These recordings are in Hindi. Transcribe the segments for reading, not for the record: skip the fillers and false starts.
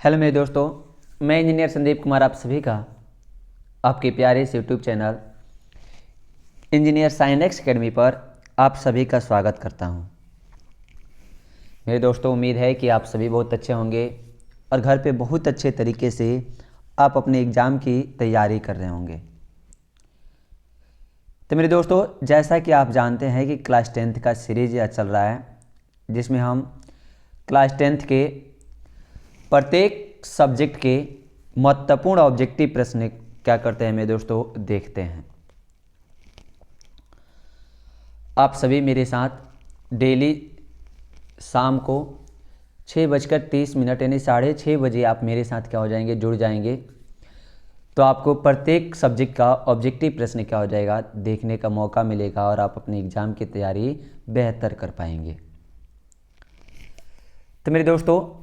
हेलो मेरे दोस्तों, मैं इंजीनियर संदीप कुमार आप सभी का आपके प्यारे से YouTube channel engineer science academy पर आप सभी का स्वागत करता हूं। मेरे दोस्तों, उम्मीद है कि आप सभी बहुत अच्छे होंगे और घर पे बहुत अच्छे तरीके से आप अपने एग्ज़ाम की तैयारी कर रहे होंगे। तो मेरे दोस्तों, जैसा कि आप जानते हैं कि क्लास 10th का सीरीज यह चल रहा है, जिसमें हम क्लास 10th के प्रत्येक सब्जेक्ट के महत्वपूर्ण ऑब्जेक्टिव प्रश्न क्या करते हैं मेरे दोस्तों, देखते हैं। आप सभी मेरे साथ डेली शाम को 6:30 यानी 6:30 बजे आप मेरे साथ क्या हो जाएंगे, जुड़ जाएंगे। तो आपको प्रत्येक सब्जेक्ट का ऑब्जेक्टिव प्रश्न क्या हो जाएगा, देखने का मौका मिलेगा और आप अपने एग्ज़ाम की तैयारी बेहतर कर पाएंगे। तो मेरे दोस्तों,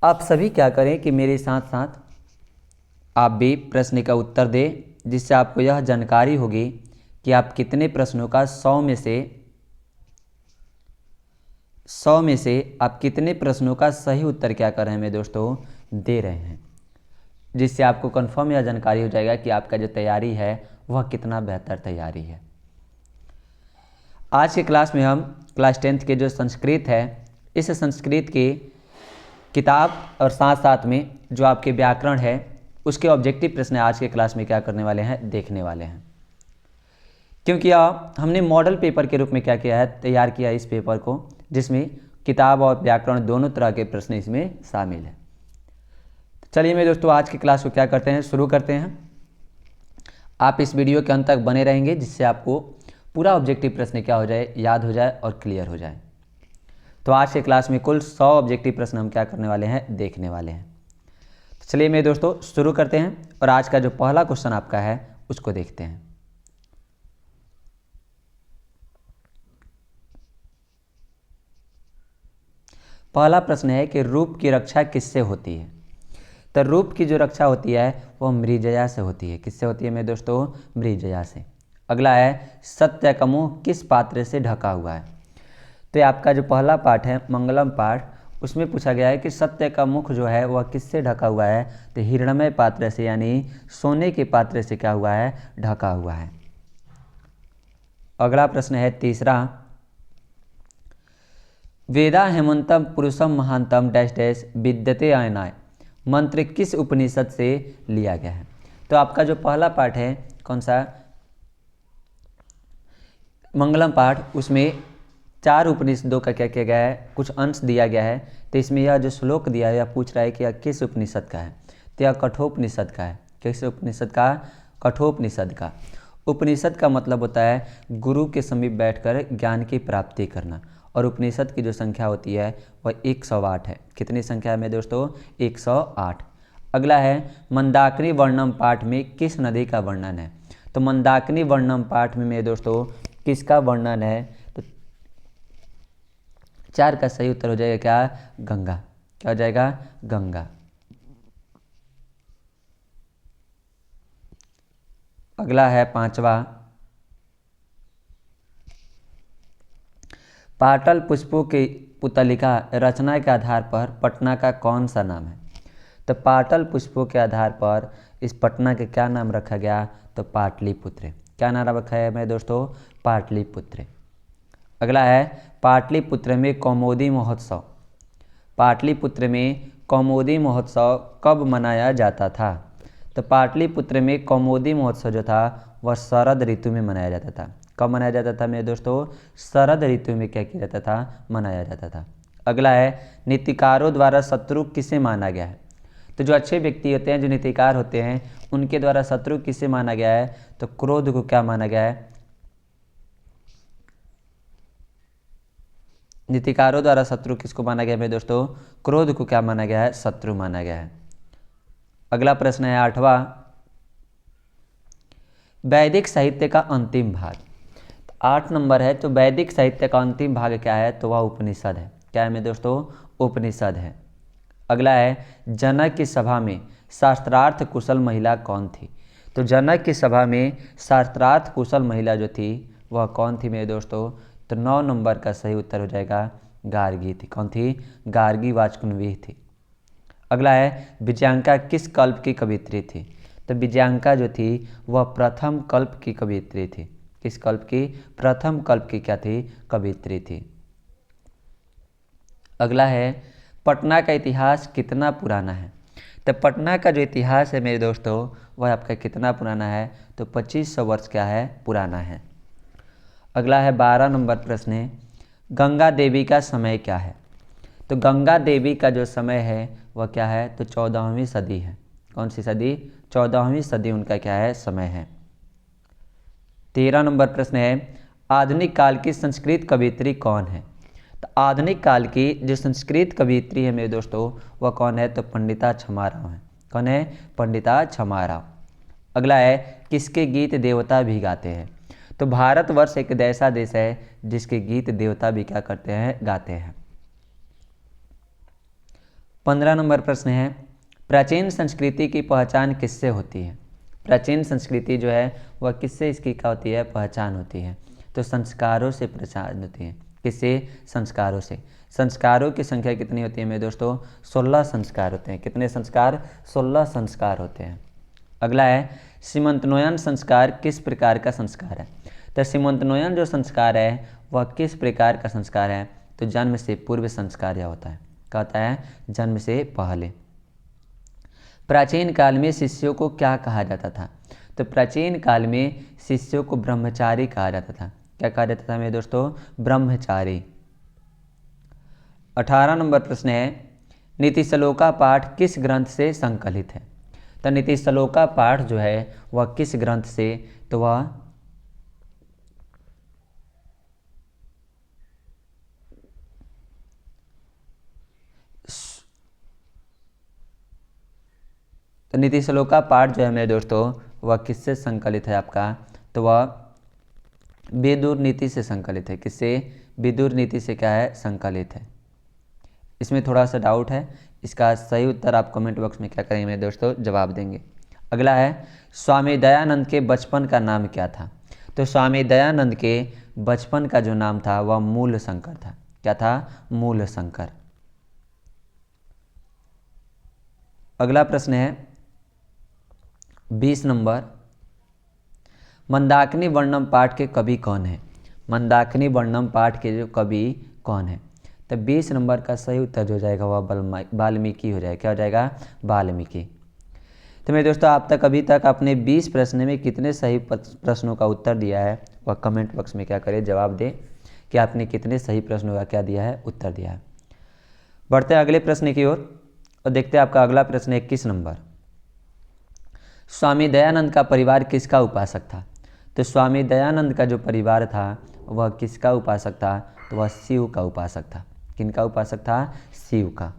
आप सभी क्या करें कि मेरे साथ साथ आप भी प्रश्न का उत्तर दें, जिससे आपको यह जानकारी होगी कि आप कितने प्रश्नों का 100 में से आप कितने प्रश्नों का सही उत्तर क्या कर रहे हैं मेरे दोस्तों, दे रहे हैं। जिससे आपको कंफर्म यह जानकारी हो जाएगा कि आपका जो तैयारी है वह कितना बेहतर तैयारी है। आज के क्लास में हम क्लास 10th के जो संस्कृत है, इस संस्कृत की किताब और साथ साथ में जो आपके व्याकरण है उसके ऑब्जेक्टिव प्रश्न आज के क्लास में क्या करने वाले हैं, देखने वाले हैं। क्योंकि हमने मॉडल पेपर के रूप में क्या किया है, तैयार किया है इस पेपर को, जिसमें किताब और व्याकरण दोनों तरह के प्रश्न इसमें शामिल है। चलिए मेरे दोस्तों, आज की क्लास को क्या करते हैं, शुरू करते हैं। आप इस वीडियो के अंत तक बने रहेंगे, जिससे आपको पूरा ऑब्जेक्टिव प्रश्न क्या हो जाए, याद हो जाए और क्लियर हो जाए। तो आज के क्लास में कुल 100 ऑब्जेक्टिव प्रश्न हम क्या करने वाले हैं, देखने वाले हैं। तो चलिए मेरे दोस्तों, शुरू करते हैं और आज का जो पहला क्वेश्चन आपका है उसको देखते हैं। पहला प्रश्न है कि रूप की रक्षा किससे होती है। तो रूप की जो रक्षा होती है वो मृजया से होती है। किससे होती है मेरे दोस्तों, मृजया से। अगला है सत्य का मुंह किस पात्र से ढका हुआ है। तो ये आपका जो पहला पाठ है मंगलम पाठ, उसमें पूछा गया है कि सत्य का मुख जो है वह किससे ढका हुआ है। तो हिरण्मय पात्र से, यानी सोने के पात्र से क्या हुआ है, ढका हुआ है। अगला प्रश्न है तीसरा, वेदा हेमंतम पुरुषम महांतम डैश डैश विद्यते अयनाय मंत्र किस उपनिषद से लिया गया है। तो आपका जो पहला पाठ है कौन सा, मंगलम पाठ, उसमें 4 उपनिषदों का क्या किया गया है, कुछ अंश दिया गया है। तो इसमें यह जो श्लोक दिया है यह पूछ रहा है कि यह किस उपनिषद का है। तो यह कठोपनिषद का है। किस उपनिषद का, कठोपनिषद का। उपनिषद का मतलब होता है गुरु के समीप बैठकर ज्ञान की प्राप्ति करना। और उपनिषद की जो संख्या होती है वह 108 है। कितनी संख्या है मेरे दोस्तों, 108। अगला है मंदाकिनी वर्णम पाठ में किस नदी का वर्णन है। तो मंदाकिनी वर्णम पाठ में मेरे दोस्तों किसका वर्णन है, तो 4 का सही उत्तर हो जाएगा क्या, गंगा। क्या हो जाएगा, गंगा। अगला है पांचवा, पाटल पुष्पों की पुतलिका रचना के आधार पर पटना का कौन सा नाम है। तो पाटल पुष्पों के आधार पर इस पटना के क्या नाम रखा गया, तो पाटलिपुत्र। क्या नाम रखा है मेरे दोस्तों, पाटलिपुत्र। अगला है पाटलिपुत्र में कौमुदी महोत्सव। पाटलिपुत्र में कौमुदी महोत्सव कब मनाया जाता था। तो पाटलिपुत्र में कौमुदी महोत्सव जो था वह शरद ऋतु में मनाया जाता था। कब मनाया जाता था मेरे दोस्तों, शरद ऋतु में क्या किया जाता था, मनाया जाता था। अगला है नीतिकारों द्वारा शत्रु किसे माना गया है। तो जो अच्छे व्यक्ति होते हैं, जो नीतिकार होते हैं, उनके द्वारा शत्रु किसे माना गया है, तो क्रोध को क्या माना गया है, नीतिकारों द्वारा शत्रु किसको माना गया है मेरे दोस्तों, क्रोध को क्या माना गया है, शत्रु माना गया है। अगला प्रश्न है 8वां, वैदिक साहित्य का अंतिम भाग। 8 नंबर है, तो वैदिक साहित्य का अंतिम भाग क्या है, तो वह उपनिषद है। क्या है मेरे दोस्तों, उपनिषद है। अगला है जनक की सभा में शास्त्रार्थ कुशल महिला कौन थी। तो जनक की सभा में शास्त्रार्थ कुशल महिला जो थी वह कौन थी मेरे दोस्तों, तो 9 नंबर का सही उत्तर हो जाएगा गार्गी थी। कौन थी, गार्गी वाचकुन्वी थी। अगला है विजयांका किस कल्प की कवियत्री थी? तो विजयांका जो थी वह प्रथम कल्प की कवियत्री थी। किस कल्प की? प्रथम कल्प की क्या थी? कवियत्री थी। अगला है पटना का इतिहास कितना पुराना है? तो पटना का जो इतिहास है मेरे दोस्तों वह आपका कितना पुराना है? तो 2500 वर्ष क्या है? पुराना है। अगला है 12 नंबर प्रश्न है गंगा देवी का समय क्या है? तो गंगा देवी का जो समय है वह क्या है? तो 14वीं सदी है। कौन सी सदी? 14वीं सदी उनका क्या है? समय है। 13 नंबर प्रश्न है आधुनिक काल की संस्कृत कवियत्री कौन है? तो आधुनिक काल की जो संस्कृत कवियत्री है मेरे दोस्तों वह कौन है? तो पंडिता छमाराव है। कौन है? पंडिता छमाराव। अगला है किसके गीत देवता भी गाते हैं? तो भारतवर्ष एक ऐसा देश है जिसके गीत देवता भी क्या करते हैं? गाते हैं। 15 नंबर प्रश्न है प्राचीन संस्कृति की पहचान किससे होती है? प्राचीन संस्कृति जो है वह किससे इसकी क्या होती है? पहचान होती है। तो संस्कारों से पहचान होती है। किससे? संस्कारों से। संस्कारों की संख्या कितनी होती है मेरे दोस्तों? 16 संस्कार होते हैं। कितने संस्कार? 16 संस्कार होते हैं। अगला है सीमंतनोयन संस्कार किस प्रकार का संस्कार है? तो सीमंतनोयन जो संस्कार है वह किस प्रकार का संस्कार है? तो जन्म से पूर्व संस्कार यह होता है। क्या होता है? जन्म से पहले। प्राचीन काल में शिष्यों को क्या कहा जाता था? तो प्राचीन काल में शिष्यों को ब्रह्मचारी कहा जाता था। क्या कहा जाता था मेरे दोस्तों? ब्रह्मचारी। 18 नंबर प्रश्न है नीति श्लोका पाठ किस ग्रंथ से संकलित है? तो नीति श्लोका पाठ जो है वह किस ग्रंथ से? तो वह नीति श्लोका पाठ जो है मेरे दोस्तों वह किससे संकलित है आपका? तो वह विदुर नीति से संकलित है। किससे? विदुर नीति से क्या है? संकलित है। इसमें थोड़ा सा डाउट है, इसका सही उत्तर आप कमेंट बॉक्स में क्या करेंगे मेरे दोस्तों? जवाब देंगे। अगला है स्वामी दयानंद के बचपन का नाम क्या था? तो स्वामी दयानंद के बचपन का जो नाम था वह मूल शंकर था। क्या था? मूल शंकर। अगला प्रश्न है 20 नंबर मंदाकिनी वर्णम पाठ के कवि कौन है? मंदाकिनी वर्णम पाठ के जो कवि कौन है? तो 20 नंबर का सही उत्तर जो जाएगा वह वाल्मीकि हो जाएगा। क्या हो जाएगा? वाल्मीकि। तो मेरे दोस्तों आप तक अभी तक अपने 20 प्रश्न में कितने सही प्रश्नों का उत्तर दिया है वह कमेंट बॉक्स में क्या करें? जवाब दें कि आपने कितने सही प्रश्नों का क्या दिया है? उत्तर दिया है। बढ़ते हैं अगले प्रश्न की ओर और देखते हैं आपका अगला प्रश्न 21 नंबर स्वामी दयानंद का परिवार किसका उपासक था? तो स्वामी दयानंद का जो परिवार था वह किसका उपासक था? तो वह शिव का उपासक था। किनका उपासक था? शिव का।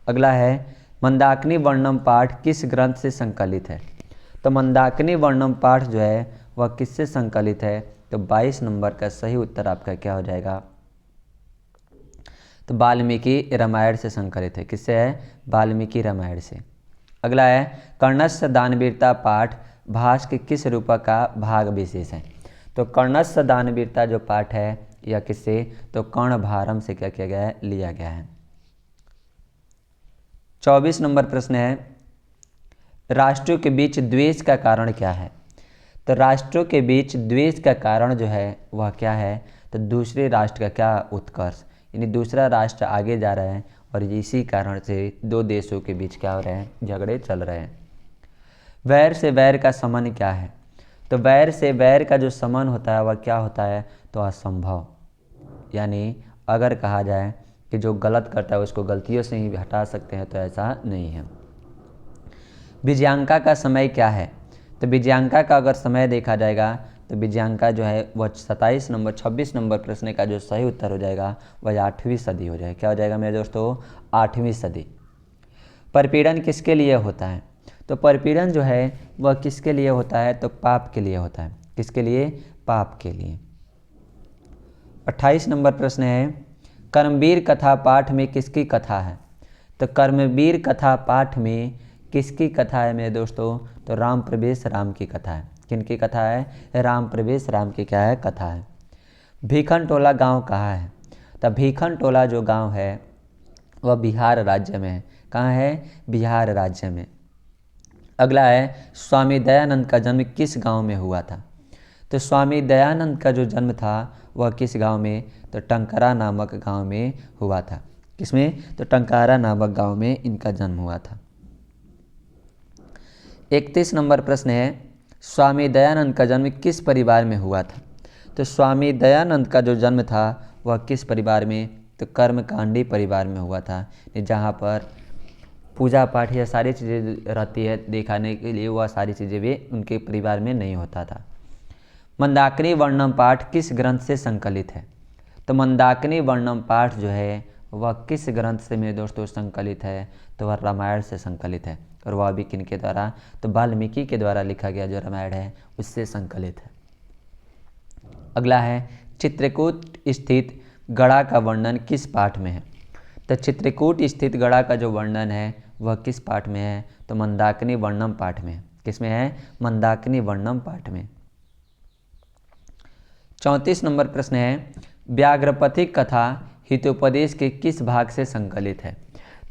अगला है मंदाकिनी वर्णम पाठ किस ग्रंथ से संकलित है? तो मंदाकिनी वर्णम पाठ जो है वह किससे संकलित है? तो 22 नंबर का सही उत्तर आपका क्या हो जाएगा? तो वाल्मीकि रामायण से संकलित है। किससे है? वाल्मीकि रामायण से। अगला है कर्णस्य दानवीरता पाठ भास के किस रूपक का भाग विशेष है? तो कर्णस्य दानवीरता जो पाठ है यह किससे? तो कर्णभारम से क्या किया गया है? लिया गया है। 24 नंबर प्रश्न है राष्ट्रों के बीच द्वेष का कारण क्या है? तो राष्ट्रों के बीच द्वेष का कारण जो है वह क्या है? तो दूसरे राष्ट्र का क्या? उत्कर्ष। यानी दूसरा राष्ट्र आगे जा रहा है और इसी कारण से दो देशों के बीच क्या हो रहे हैं? झगड़े चल रहे हैं। वैर से वैर का समन क्या है? तो वैर से वैर का जो समन होता है वह क्या होता है? तो असंभव। यानी अगर कहा जाए कि जो गलत करता है उसको गलतियों से ही हटा सकते हैं तो ऐसा नहीं है। विजयांका का समय क्या है? तो विजयांका का अगर समय देखा जाएगा तो विजयांका जो है वह 26 नंबर प्रश्न का जो सही उत्तर हो जाएगा वह 8वीं सदी हो जाएगा। क्या हो जाएगा मेरे दोस्तों? 8वीं सदी। परपीड़न किसके लिए होता है? तो परपीड़न जो है वह किसके लिए होता है? तो पाप के लिए होता है। किसके लिए? पाप के लिए। 28 नंबर प्रश्न है कर्मवीर कथा पाठ में किसकी कथा है? तो कर्मवीर कथा पाठ में किसकी कथा है मेरे दोस्तों? तो राम प्रवेश राम की कथा है। किनकी कथा है? राम प्रवेश राम की क्या है? कथा है। भीखन टोला गांव कहाँ है? तो भीखन टोला जो गांव है वह बिहार राज्य में है। कहाँ है? बिहार राज्य में। अगला है स्वामी दयानंद का जन्म किस गांव में हुआ था? तो स्वामी दयानंद का जो जन्म था वह किस गांव में? तो टंकारा नामक गांव में हुआ था। किसमें? तो टंकारा नामक गांव में इनका जन्म हुआ था। 31 नंबर प्रश्न है स्वामी दयानंद का जन्म किस परिवार में हुआ था? तो स्वामी दयानंद का जो जन्म था वह किस परिवार में? तो कर्मकांडी परिवार में हुआ था, जहाँ पर पूजा पाठ या सारी चीज़ें रहती है दिखाने के लिए, वह सारी चीज़ें भी उनके परिवार में नहीं होता था। मंदाकिनी वर्णम पाठ किस ग्रंथ से संकलित है? तो मंदाकिनी वर्णम पाठ जो है वह किस ग्रंथ से मेरे दोस्तों संकलित है? तो वह रामायण से संकलित है। और वह भी किन के द्वारा? तो वाल्मीकि के द्वारा लिखा गया जो रामायण है उससे संकलित है। अगला है चित्रकूट स्थित गड़ा का वर्णन किस पाठ में है? तो चित्रकूट स्थित गड़ा का जो वर्णन है वह किस पाठ में है? तो मंदाकिनी वर्णम पाठ में है। किसमें है? मंदाकिनी वर्णम पाठ में। 34 नंबर प्रश्न है व्याघ्रपथिक कथा हितोपदेश के किस भाग से संकलित है?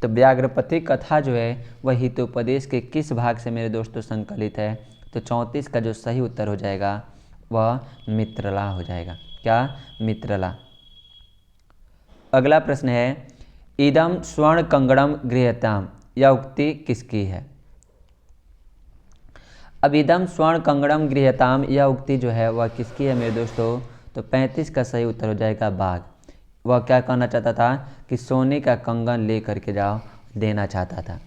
तो व्याघ्रपथिक कथा जो है वह हितोपदेश के किस भाग से मेरे दोस्तों संकलित है? तो 34 का जो सही उत्तर हो जाएगा वह मित्रला हो जाएगा। क्या? मित्रला। अगला प्रश्न है इदम स्वर्ण कंगड़म गृह्यताम, यह उक्ति किसकी है? अब इदम स्वर्ण कंगड़म गृह्यताम यह उक्ति जो है वह किसकी है मेरे दोस्तों? तो 35 का सही उत्तर हो जाएगा बाघ। वह क्या कहना चाहता था? कि सोने का कंगन ले करके जाओ, देना चाहता था।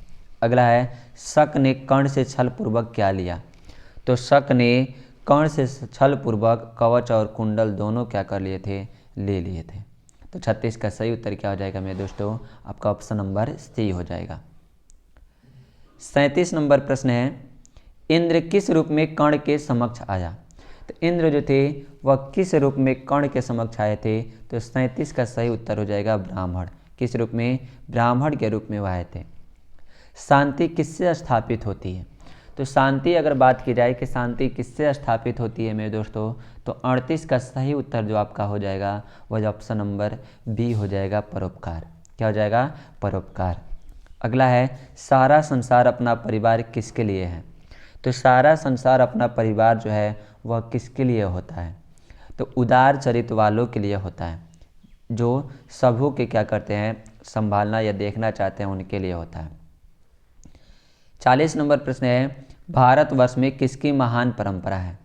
अगला है शक ने कर्ण से छलपूर्वक क्या लिया? तो शक ने कर्ण से छलपूर्वक कवच और कुंडल दोनों क्या कर लिए थे? ले लिए थे। तो 36 का सही उत्तर क्या हो जाएगा मेरे दोस्तों? आपका ऑप्शन नंबर सी हो जाएगा। 37 नंबर प्रश्न है इंद्र किस रूप में कर्ण के समक्ष आया? तो इंद्र जो थे वह किस रूप में कर्ण के समक्ष आए थे? तो 37 का सही उत्तर हो जाएगा ब्राह्मण। किस रूप में? ब्राह्मण के रूप में वह आए थे। शांति किससे स्थापित होती है? तो शांति अगर बात की जाए कि शांति किससे स्थापित होती है मेरे दोस्तों, तो 38 का सही उत्तर जो आपका हो जाएगा वह ऑप्शन नंबर बी हो जाएगा, परोपकार। क्या हो जाएगा? परोपकार। अगला है सारा संसार अपना परिवार किसके लिए है? तो सारा संसार अपना परिवार जो है वह किसके लिए होता है? तो उदार चरित्र वालों के लिए होता है, जो सबों के क्या करते हैं? संभालना या देखना चाहते हैं, उनके लिए होता है। 40 नंबर प्रश्न है भारतवर्ष में किसकी महान परंपरा है?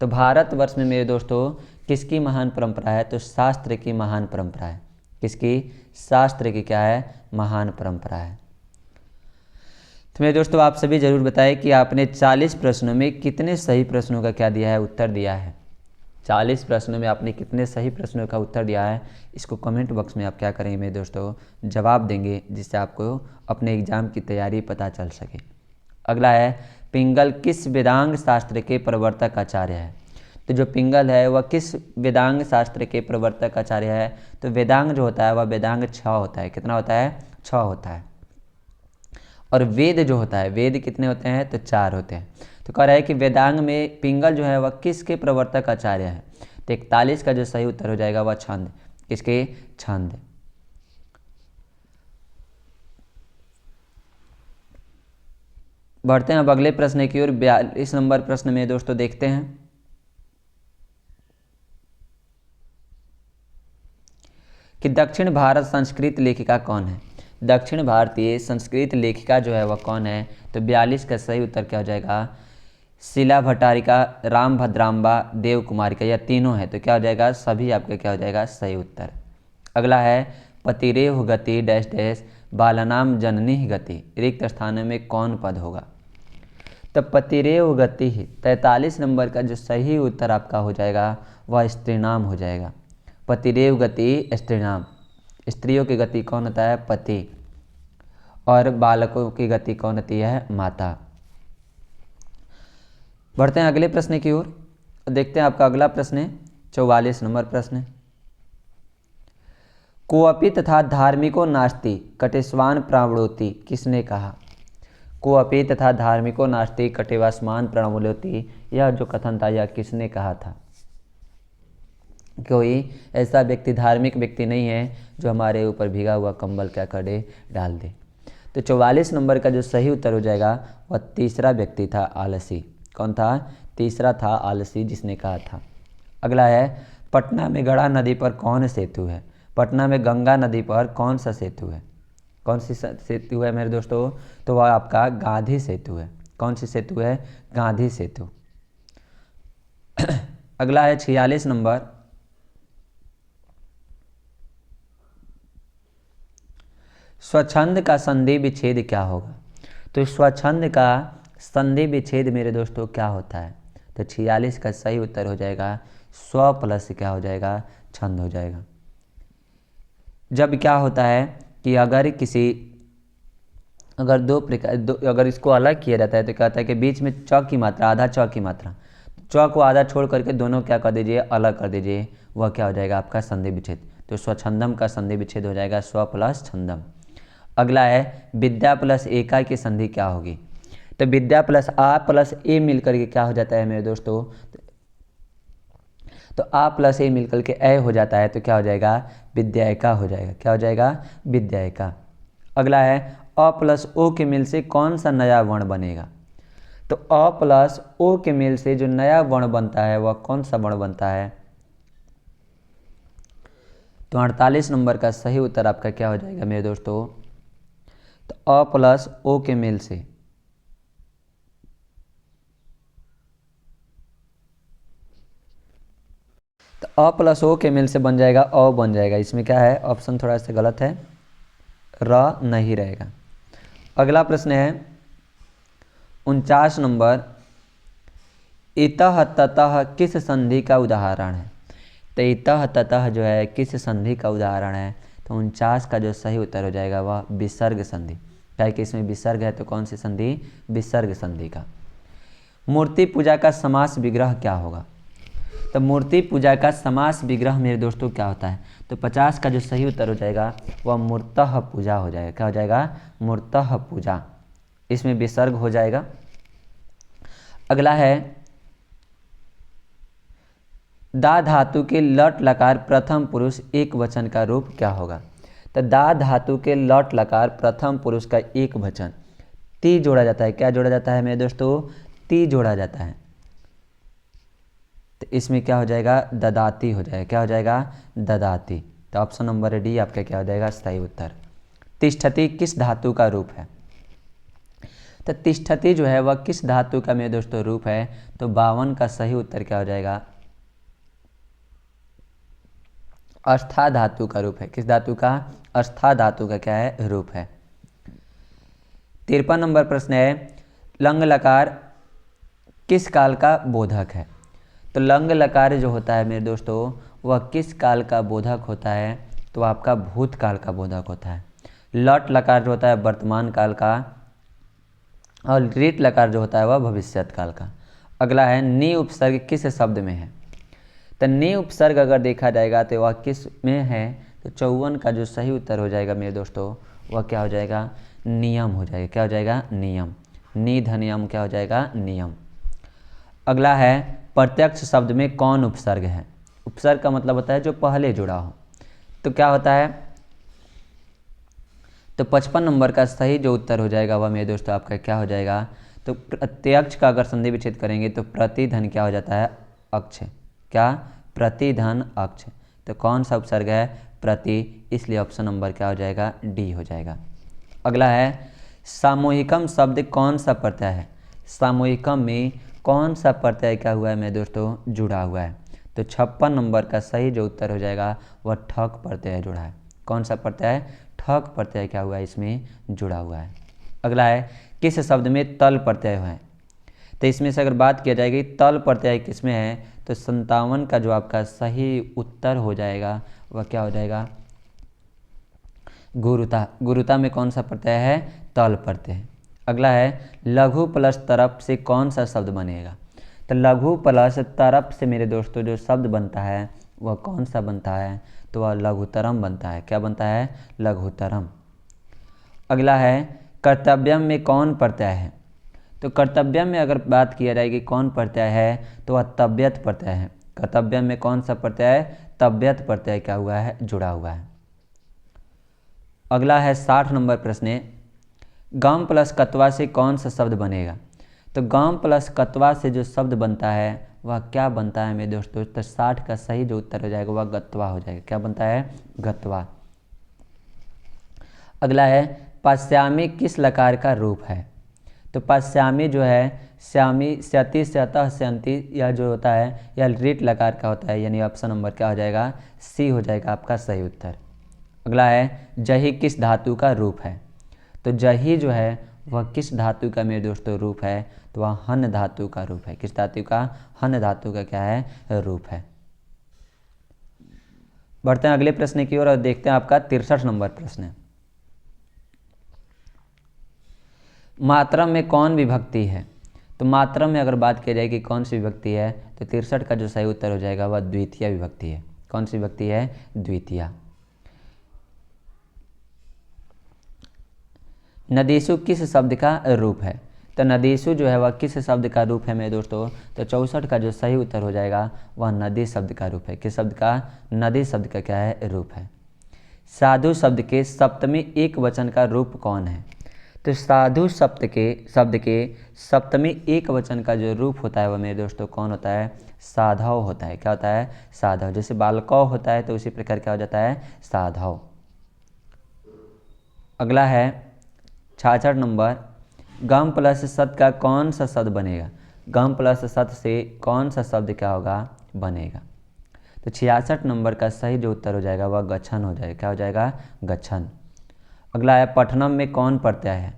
तो भारतवर्ष में मेरे दोस्तों किसकी महान परंपरा है? तो शास्त्र की महान परंपरा है। किसकी? शास्त्र की क्या है? महान परंपरा है। तो मेरे दोस्तों आप सभी जरूर बताएं कि आपने 40 प्रश्नों में कितने सही प्रश्नों का क्या दिया है? उत्तर दिया है। 40 प्रश्नों में आपने कितने सही प्रश्नों का उत्तर दिया है, इसको कमेंट बॉक्स में आप क्या करेंगे मेरे दोस्तों? जवाब देंगे, जिससे आपको अपने एग्जाम की तैयारी पता चल सके। अगला है पिंगल किस वेदांग शास्त्र के प्रवर्तक आचार्य है? तो जो पिंगल है वह किस वेदांग शास्त्र के प्रवर्तक आचार्य है? तो वेदांग जो होता है वह वेदांग 6 होता है। कितना होता है? 6 होता है। और वेद जो होता है, वेद कितने होते हैं? तो 4 होते हैं। तो कह रहा है कि वेदांग में पिंगल जो है वह किसके प्रवर्तक आचार्य है? तो 41 का जो सही उत्तर हो जाएगा वह छंद। किसके? छंद। बढ़ते हैं अब अगले प्रश्न की ओर। 42 नंबर प्रश्न में दोस्तों देखते हैं कि दक्षिण भारत संस्कृत लेखिका कौन है? दक्षिण भारतीय संस्कृत लेखिका जो है वह कौन है? तो 42 का सही उत्तर क्या हो जाएगा? शिला भट्टारिका, राम भद्राम्बा, देव कुमारिका, या तीनों है। तो क्या हो जाएगा? सभी आपका क्या हो जाएगा? सही उत्तर। अगला है पतिरेव गति डैश डैश बालनाम जननी गति, रिक्त स्थानों में कौन पद होगा? तो पतिरेव गति 43 नंबर का जो सही उत्तर आपका हो जाएगा वह स्त्रीनाम हो जाएगा। पतिरेव गति स्त्रीनाम। स्त्रियों की गति कौन होता है? पति। और बालकों की गति कौन होती है? माता। बढ़ते हैं अगले प्रश्न की ओर। देखते हैं आपका अगला प्रश्न है 44 नंबर प्रश्न। कोअपि तथा धार्मिको नास्ति कटेस्वान प्रावणोति, किसने कहा? कोअपि तथा धार्मिको नास्ति कटेवास्मान प्रावणोति, यह जो कथन था यह किसने कहा था? कोई ऐसा व्यक्ति, धार्मिक व्यक्ति नहीं है जो हमारे ऊपर भीगा हुआ कंबल क्या कर दे? डाल दे। तो 44 नंबर का जो सही उत्तर हो जाएगा वह तीसरा व्यक्ति था, आलसी। कौन था? तीसरा था आलसी, जिसने कहा था। अगला है, पटना में गढ़ा नदी पर कौन सेतु है? पटना में गंगा नदी पर कौन सा सेतु है? कौन सी सेतु है मेरे दोस्तों? तो वह आपका गांधी सेतु है। कौन सी सेतु है? गांधी सेतु। अगला है 46 नंबर, स्वच्छंद का संधि विच्छेद क्या होगा? तो स्वच्छंद का संधि विच्छेद मेरे दोस्तों क्या होता है? तो 46 का सही उत्तर हो जाएगा स्व प्लस क्या हो जाएगा? छंद हो जाएगा। जब क्या होता है कि अगर इसको अलग किया जाता है तो कहता है कि बीच में च की मात्रा, आधा च की मात्रा, च को आधा छोड़ करके दोनों क्या कर दीजिए? अलग कर दीजिए। वह क्या हो जाएगा? आपका संधि विच्छेद। तो स्वच्छंदम का संधि विच्छेद हो जाएगा स्व प्लस छंदम। अगला है, विद्या प्लस एका की संधि क्या होगी? तो विद्या प्लस आ प्लस ए मिलकर के क्या हो जाता है मेरे दोस्तों? तो आ प्लस ए मिलकर के ए हो जाता है, तो क्या हो जाएगा? विद्यायका हो जाएगा। क्या हो जाएगा? विद्यायका। अगला है, अ प्लस ओ के मेल से कौन सा नया वर्ण बनेगा? तो अ प्लस ओ के मेल से जो नया वर्ण बनता है वह कौन सा वर्ण बनता है? तो 48 नंबर का सही उत्तर आपका क्या हो जाएगा मेरे दोस्तों? तो अ प्लस ओ के मेल से तो अ प्लस ओ के मेल से बन जाएगा अ बन जाएगा। इसमें क्या है? ऑप्शन थोड़ा सा गलत है, र नहीं रहेगा। अगला प्रश्न है 49 नंबर, इतः ततः किस संधि का उदाहरण है? तो इतः ततः जो है किस संधि का उदाहरण है? तो 49 का जो सही उत्तर हो जाएगा वह विसर्ग संधि। क्या है कि इसमें विसर्ग है, तो कौन सी संधि? विसर्ग संधि का। मूर्ति पूजा का समास विग्रह क्या होगा? तो मूर्ति पूजा का समास विग्रह मेरे दोस्तों क्या होता है? तो 50 का जो सही उत्तर हो जाएगा वह मूर्तः पूजा हो जाएगा। क्या हो जाएगा? मूर्तः पूजा। इसमें विसर्ग हो जाएगा। अगला है, दा धातु के लट लकार प्रथम पुरुष एक वचन का रूप क्या होगा? तो दा धातु के लट लकार प्रथम पुरुष का एक वचन ती जोड़ा जाता है। क्या जोड़ा जाता है मेरे दोस्तों? ती जोड़ा जाता है। तो इसमें क्या हो जाएगा? ददाती हो जाएगा। क्या हो जाएगा? ददाती। तो ऑप्शन नंबर डी आपका क्या हो जाएगा? सही उत्तर। तिष्ठति किस धातु का रूप है? तो तिष्ठति जो है वह किस धातु का मेरे दोस्तों रूप है? तो 52 का सही उत्तर क्या हो जाएगा? अस्था धातु का रूप है। किस धातु का? अस्था धातु का क्या है? रूप है। 53 नंबर प्रश्न है, लंग लकार किस काल का बोधक है? तो लंग लकार जो होता है मेरे दोस्तों वह किस काल का बोधक होता है? तो आपका भूतकाल का बोधक होता है। लट लकार जो होता है वर्तमान काल का, और रीट लकार जो होता है वह भविष्यत काल का। अगला है, नी उपसर्ग किस शब्द में है? तो नी उपसर्ग अगर देखा जाएगा तो वह किस में है? तो 54 का जो सही उत्तर हो जाएगा मेरे दोस्तों वह क्या हो जाएगा? नियम हो जाएगा। क्या हो जाएगा? नियम। नी धनियम क्या हो जाएगा? नियम। अगला है, प्रत्यक्ष शब्द में कौन उपसर्ग है? उपसर्ग का मतलब होता है जो पहले जुड़ा हो। तो क्या होता है? तो 55 नंबर का सही जो उत्तर हो जाएगा वह मेरे दोस्तों आपका क्या हो जाएगा? तो प्रत्यक्ष का अगर संधि विच्छेद करेंगे तो प्रतिधन क्या हो जाता है? अक्ष। क्या? प्रतिधन अक्ष। तो कौन सा उपसर्ग है? प्रति। इसलिए ऑप्शन नंबर क्या हो जाएगा? डी हो जाएगा। अगला है, सामूहिकम शब्द कौन सा प्रत्यय है? सामूहिकम में कौन सा प्रत्यय क्या हुआ है मेरे दोस्तों? जुड़ा हुआ है। तो 56 नंबर का सही जो उत्तर हो जाएगा वह ठक प्रत्यय जुड़ा है। कौन सा प्रत्यय? ठक प्रत्यय क्या हुआ है? इसमें जुड़ा हुआ है। अगला है, किस शब्द में तल प्रत्यय है? तो इसमें से अगर बात किया जाएगी तल प्रत्यय किसमें है? तो 57 का जो आपका सही उत्तर हो जाएगा वह क्या हो जाएगा? गुरुता। गुरुता में कौन सा प्रत्यय है? तल प्रत्यय। अगला है, लघु प्लस तरफ से कौन सा शब्द बनेगा? तो लघु प्लस तरफ से मेरे दोस्तों जो शब्द बनता है वह कौन सा बनता है? तो वह लघुतरम बनता है। क्या बनता है? लघुतरम। अगला है, कर्तव्यम में कौन प्रत्यय है? तो कर्तव्यम में अगर बात किया जाएगी कौन प्रत्यय है? तो वह तव्यत प्रत्यय है। कर्तव्यम में कौन सा प्रत्यय? तव्यत प्रत्यय क्या हुआ है? जुड़ा हुआ है। अगला है 60 नंबर प्रश्न, गम प्लस कत्वा से कौन सा शब्द बनेगा? तो गम प्लस कत्वा से जो शब्द बनता है वह क्या बनता है मेरे दोस्तों? तो 60 का सही जो उत्तर हो जाएगा वह गत्वा हो जाएगा। क्या बनता है? गत्वा। अगला है पश्यामी किस लकार का रूप है? तो पश्यामी जो है श्यामी, स्यति, स्यतः, स्यंती, यह जो होता है यह रीट लकार का होता है, यानी ऑप्शन नंबर क्या हो जाएगा? सी हो जाएगा आपका सही उत्तर। अगला है जही किस धातु का रूप है? तो जही जो है वह किस धातु का मेरे दोस्तों रूप है? तो वह हन धातु का रूप है। किस धातु का? हन धातु का क्या है? रूप है। बढ़ते हैं अगले प्रश्न की ओर और देखते हैं आपका 63 नंबर प्रश्न। मात्रम में कौन विभक्ति है? तो मात्रम में अगर बात की जाए कि कौन सी विभक्ति है, तो 63 का जो सही उत्तर हो जाएगा वह द्वितीय विभक्ति है। कौन सी विभक्ति है? द्वितीय। नदीसु किस शब्द का रूप है? तो नदीसु जो है वह किस शब्द का रूप है मेरे दोस्तों? तो 64 का जो सही उत्तर हो जाएगा वह नदी शब्द का रूप है। किस शब्द का? नदी शब्द का क्या है? रूप है। साधु शब्द के सप्तमी एक वचन का रूप कौन है? तो साधु शब्द के सप्तमी एक वचन का जो रूप होता है वह मेरे दोस्तों कौन होता है? साधव होता है। क्या होता है? साधव। जैसे बालकौ होता है तो उसी प्रकार क्या हो जाता है? साधव। अगला है 66 नंबर, गम प्लस सत का कौन सा शब्द बनेगा? गम प्लस सत से कौन सा शब्द क्या होगा? बनेगा। तो 66 नंबर का सही जो उत्तर हो जाएगा वह गच्छन हो जाएगा। क्या हो जाएगा? गच्छन। अगला है पठनम में कौन प्रत्यय है?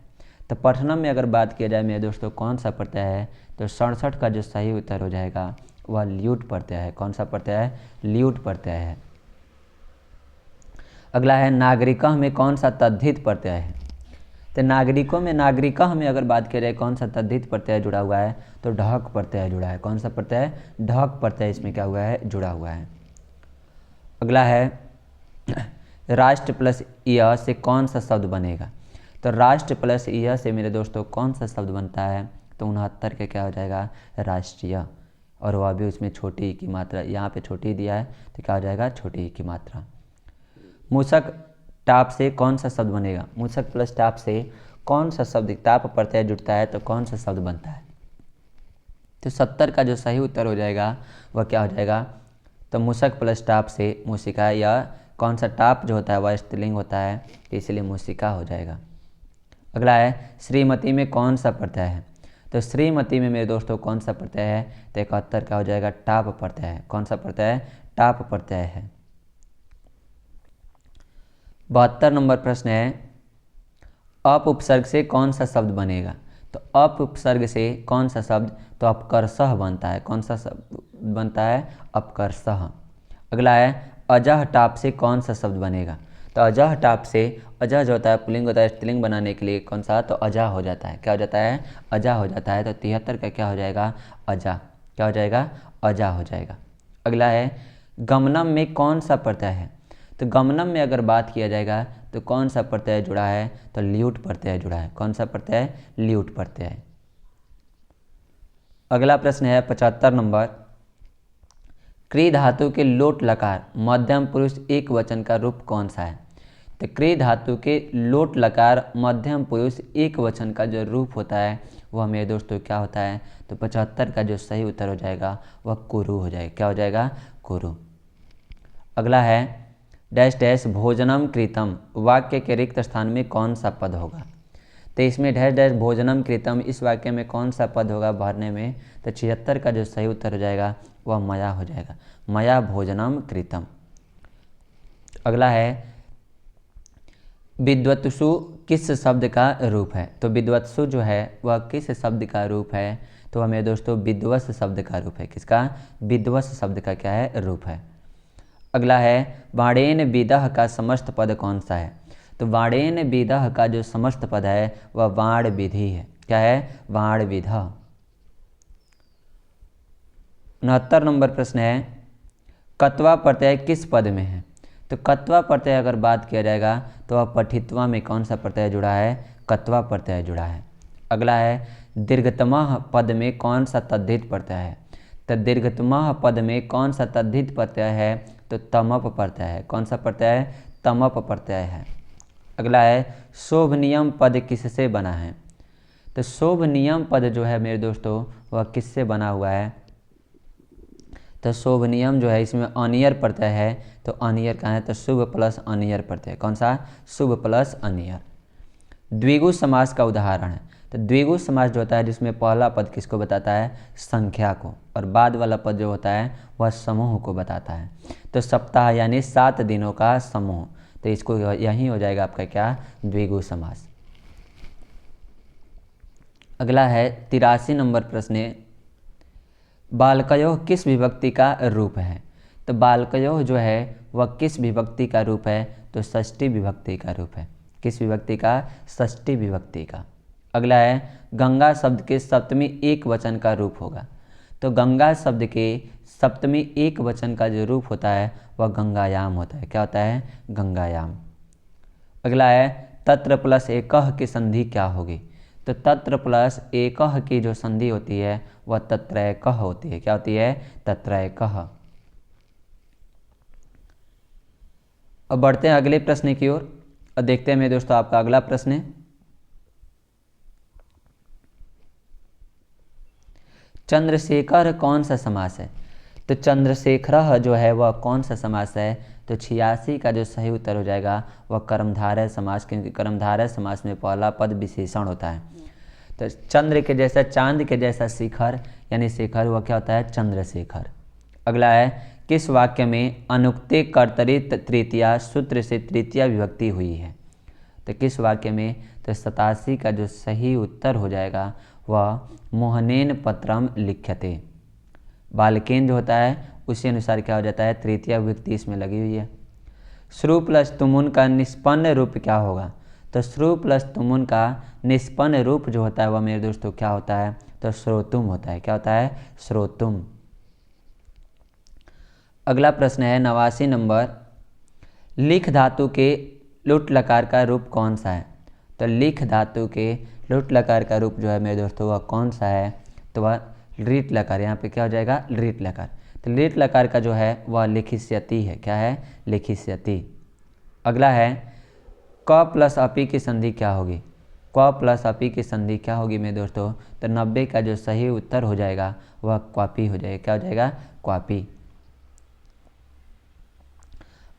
तो पठनम में अगर बात किया जाए मेरे दोस्तों कौन सा प्रत्यय है? तो 67 का जो सही उत्तर हो जाएगा वह ल्यूट प्रत्यय है। कौन सा प्रत्यय है? ल्यूट प्रत्यय है। अगला है नागरिकः में कौन सा तद्धित प्रत्यय है? तो नागरिकों में नागरिकः में अगर बात किया जाए कौन सा तद्धित प्रत्यय जुड़ा हुआ है? तो ढक प्रत्यय जुड़ा है। कौन सा प्रत्यय? ढक प्रत्यय इसमें क्या हुआ है? जुड़ा हुआ है। अगला है राष्ट्र प्लस यह से कौन सा शब्द बनेगा? तो राष्ट्र प्लस यह से मेरे दोस्तों कौन सा शब्द बनता है? तो 69 का क्या हो जाएगा? राष्ट्रीय। और वह भी उसमें छोटी की मात्रा, यहाँ पे छोटी दिया है तो क्या हो जाएगा? छोटी की मात्रा। मूषक टाप से कौन सा शब्द बनेगा? मूषक प्लस टाप से कौन सा शब्द टाप प्रत्यय जुड़ता है तो कौन सा शब्द बनता है? तो 70 का जो सही उत्तर हो जाएगा वह क्या हो जाएगा? तो मूषक प्लस टाप से मूषिका, या कौन सा टाप जो होता है वह स्त्रीलिंग होता है इसलिए मूषिका हो जाएगा। अगला है श्रीमती में कौन सा प्रत्यय है? तो श्रीमती में मेरे दोस्तों कौन सा प्रत्यय है? तो 71 का हो जाएगा टाप प्रत्यय है। कौन सा प्रत्यय है? टाप प्रत्यय है। 72 नंबर प्रश्न है अप उपसर्ग से कौन सा शब्द बनेगा? तो अप उपसर्ग से कौन सा शब्द? तो अपकर्षः बनता है। कौन सा शब्द बनता है? अपकर्षः। अगला है अजह टाप से कौन सा शब्द बनेगा? तो अजह टाप से, अजह जो होता है पुल्लिंग होता है, स्त्रीलिंग बनाने के लिए कौन सा? तो अजा हो जाता है। क्या हो जाता है? अजा हो जाता है। तो 73 का क्या हो जाएगा? अजा। क्या हो जाएगा? अजा हो जाएगा। अगला है गमनम में कौन सा प्रत्यय है? तो गमनम में अगर बात किया जाएगा तो कौन सा प्रत्यय जुड़ा है? तो ल्यूट प्रत्यय जुड़ा है। कौन सा प्रत्यय? ल्यूट प्रत्यय। अगला प्रश्न है 75 नंबर, क्री धातु के लोट लकार मध्यम पुरुष एक वचन का रूप कौन सा है? तो क्री धातु के लोट लकार मध्यम पुरुष एक वचन का जो रूप होता है वह मेरे दोस्तों क्या होता है? तो 75 का जो सही उत्तर हो जाएगा वह कुरु हो जाएगा। क्या हो जाएगा? कुरु। अगला है डैश डैश भोजनम कृतम वाक्य के रिक्त स्थान में कौन सा पद होगा? तो इसमें डैश डैश भोजनम कृतम इस वाक्य में कौन सा पद होगा भरने में? तो 76 का जो सही उत्तर हो जाएगा वह मया हो जाएगा। मया भोजनम कृतम। अगला है विद्वत्सु किस शब्द का रूप है? तो विद्वत्सु जो है वह किस शब्द का रूप है? तो वह मेरे दोस्तों विद्वस शब्द का रूप है। किसका? विद्वस शब्द का क्या है? रूप है। अगला है वाणेन विदः का समस्त पद कौन सा है? तो वाणेन विदः का जो समस्त पद है वह वाण विधि है। क्या है? वाण विधा। 69 नंबर प्रश्न है कत्वा प्रत्यय किस पद में है? तो कत्वा प्रत्यय अगर बात किया जाएगा तो वह पठित्वा में कौन सा प्रत्यय जुड़ा है? कत्वा प्रत्यय जुड़ा है। अगला है दीर्घतमः पद में कौन सा तद्धित प्रत्यय है? तो दीर्घतमः पद में कौन सा तद्धित प्रत्यय है? तो तमप प्रत्यय है। कौन सा प्रत्यय है? तमप प्रत्यय है। अगला है शोभ नियम पद किससे बना है। तो शोभ नियम पद जो है मेरे दोस्तों वह किससे बना हुआ है। तो शोभ नियम जो है इसमें अनियर प्रत्यय है, तो अनियर का है तो शुभ प्लस अनियर प्रत्यय, कौन सा, शुभ प्लस अनियर। द्विगु समास का उदाहरण है। तो द्विगु समास जो होता है जिसमें पहला पद किसको बताता है, संख्या को, और बाद वाला पद जो होता है वह समूह को बताता है। तो सप्ताह यानी 7 दिनों का समूह, तो इसको यही हो जाएगा आपका क्या, द्विगु समास। अगला है 83 नंबर प्रश्न है, बालकयोः किस विभक्ति का रूप है। तो बालकयोः जो है वह किस विभक्ति का रूप है, तो षष्ठी विभक्ति का रूप है। किस विभक्ति का, षष्ठी विभक्ति का। अगला है गंगा शब्द के सप्तमी एक वचन का रूप होगा। तो गंगा शब्द के सप्तमी एक वचन का जो रूप होता है वह गंगायाम होता है। क्या होता है, गंगायाम। अगला है तत्र प्लस एकह की संधि क्या होगी। तो तत्र प्लस एकह की जो संधि होती है वह तत्रैकः होती है। क्या होती है, तत्रैकः। अब बढ़ते हैं अगले प्रश्न की ओर और देखते हैं मेरे दोस्तों आपका अगला प्रश्न है, चंद्रशेखर कौन सा समास है। तो चंद्रशेखर जो है वह कौन सा समास है। तो 86 का जो सही उत्तर हो जाएगा वह कर्मधारय समास, क्योंकि कर्मधारय समास में पहला पद विशेषण होता है। तो चंद्र के जैसा, चांद के जैसा शिखर यानी शेखर, वह क्या होता है, चंद्रशेखर। अगला है किस वाक्य में अनुक्ते कर्तरित तृतीया सूत्र से तृतीया विभक्ति हुई है। तो किस वाक्य में, तो 87 का जो सही उत्तर हो जाएगा वह मोहनेन पत्रम लिख्यते। बालकेन जो होता है उसी अनुसार क्या हो जाता है, तृतीया विभक्ति इसमें लगी हुई है। श्रु प्लस तुमुन का निष्पन्न रूप क्या होगा। तो श्रु प्लस तुमुन का निष्पन्न रूप जो होता है वह मेरे दोस्तों क्या होता है, तो श्रोतुम होता है। क्या होता है, श्रोतुम। अगला प्रश्न है 89 नंबर, लिख धातु के लुट लकार का रूप कौन सा है। तो लिख धातु के लुट लकार का रूप जो है मेरे दोस्तों वह कौन सा है, तो वह लीट लकार। यहाँ पे क्या हो जाएगा, लीट लकार। तो लीट लकार का जो है वह लिखिष्यति है। क्या है, लिखिष्यति। अगला है क प्लस अपी की संधि क्या होगी। क प्लस अपी की संधि क्या होगी मेरे दोस्तों, तो 90 का जो सही उत्तर हो जाएगा वह क्वापी हो जाएगा। क्या हो जाएगा, क्वापी।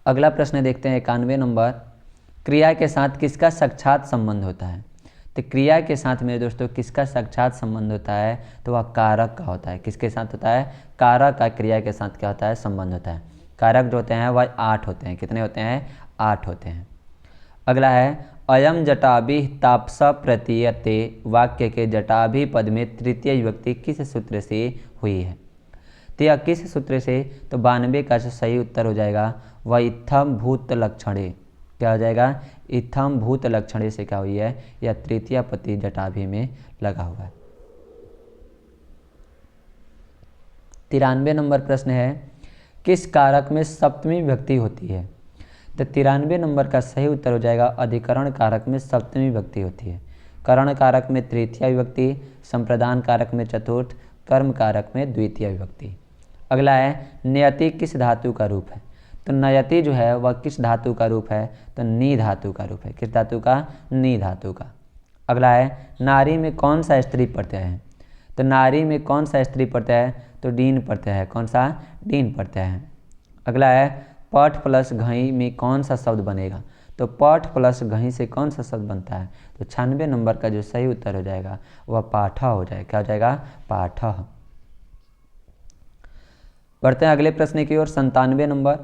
अगला प्रश्न देखते हैं 91 नंबर, क्रिया के साथ किसका साक्षात संबंध होता है। तो क्रिया के साथ मेरे दोस्तों किसका साक्षात संबंध होता है, तो वह कारक का होता है। किसके साथ होता है, कारक का क्रिया के साथ क्या होता है, संबंध होता है। कारक जो होते हैं वह 8 होते हैं। कितने होते हैं, 8 होते हैं। अगला है अयम जटाभि तापस प्रतीयते वाक्य के जटाभि पद में तृतीय विभक्ति किस सूत्र से हुई है। तो यह किस सूत्र से, तो 92 का जो सही उत्तर हो जाएगा वह इत्थम भूत लक्षणे। क्या हो जाएगा, इत्थम भूत लक्षणे से क्या हुई है, यह तृतीय पति जटाभि में लगा हुआ है। 93 नंबर प्रश्न है, किस कारक में सप्तमी विभक्ति होती है। तो 93 नंबर का सही उत्तर हो जाएगा अधिकरण कारक में सप्तमी विभक्ति होती है। करण कारक में तृतीय विभक्ति, संप्रदान कारक में चतुर्थ, कर्म कारक में द्वितीय विभक्ति। अगला है नयति किस धातु का रूप है। तो नयति जो है वह किस धातु का रूप है, तो नी धातु का रूप है। किस धातु का, नी धातु का। अगला है नारी में कौन सा स्त्री प्रत्यय है। तो नारी में कौन सा स्त्री प्रत्यय है, तो डीन प्रत्यय है। कौन सा, डीन प्रत्यय है। अगला है पठ प्लस घई में कौन सा शब्द बनेगा। तो पठ प्लस घई से कौन सा शब्द बनता है, तो 96 नंबर का जो सही उत्तर हो जाएगा वह पाठा हो जाएगा। क्या हो जाएगा, पाठा। बढ़ते हैं अगले प्रश्न की ओर 97 नंबर,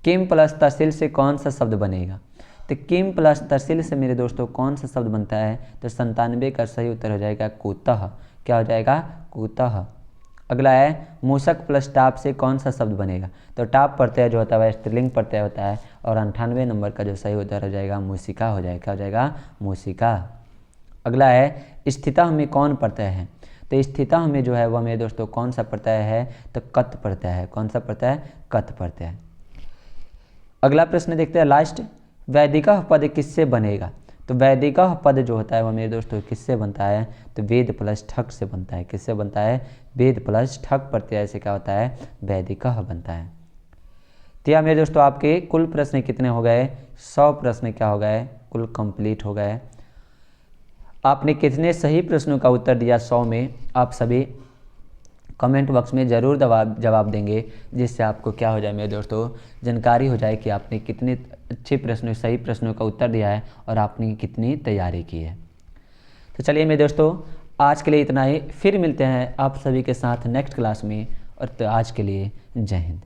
किम प्लस तहसील से कौन सा शब्द बनेगा। तो किम प्लस तहसील से मेरे दोस्तों कौन सा शब्द बनता है, तो 97 का सही उत्तर हो जाएगा कुतः। क्या हो जाएगा, कुतः। अगला है मूषक प्लस टाप से कौन सा शब्द बनेगा। तो टाप प्रत्यय जो होता है वह स्त्रीलिंग प्रत्यय होता है और 98 नंबर का जो सही उत्तर हो जाएगा मूषिका हो जाएगा। क्या हो जाएगा, मूषिका। अगला है स्थितः में कौन प्रत्यय है। तो स्थितः में जो है वह मेरे दोस्तों कौन सा प्रत्यय है, तो कत प्रत्यय है। कौन सा प्रत्यय, कत प्रत्यय। अगला प्रश्न देखते हैं लास्ट, वैदिकः पद किससे बनेगा। तो वैदिकः पद जो होता है वह मेरे दोस्तों किससे बनता है, तो वेद प्लस ठक से बनता है। किससे बनता है, वेद प्लस ठक प्रत्यय से क्या होता है, वैदिकः बनता है। तो यह मेरे दोस्तों आपके कुल प्रश्न कितने हो गए, 100 प्रश्न क्या हो गए, कुल कंप्लीट हो गए। आपने कितने सही प्रश्नों का उत्तर दिया 100 में, आप सभी कमेंट बॉक्स में ज़रूर जवाब देंगे, जिससे आपको क्या हो जाए मेरे दोस्तों, जानकारी हो जाए कि आपने कितने अच्छे प्रश्नों, सही प्रश्नों का उत्तर दिया है और आपने कितनी तैयारी की है। तो चलिए मेरे दोस्तों, आज के लिए इतना ही, फिर मिलते हैं आप सभी के साथ नेक्स्ट क्लास में, और तो आज के लिए जय हिंद।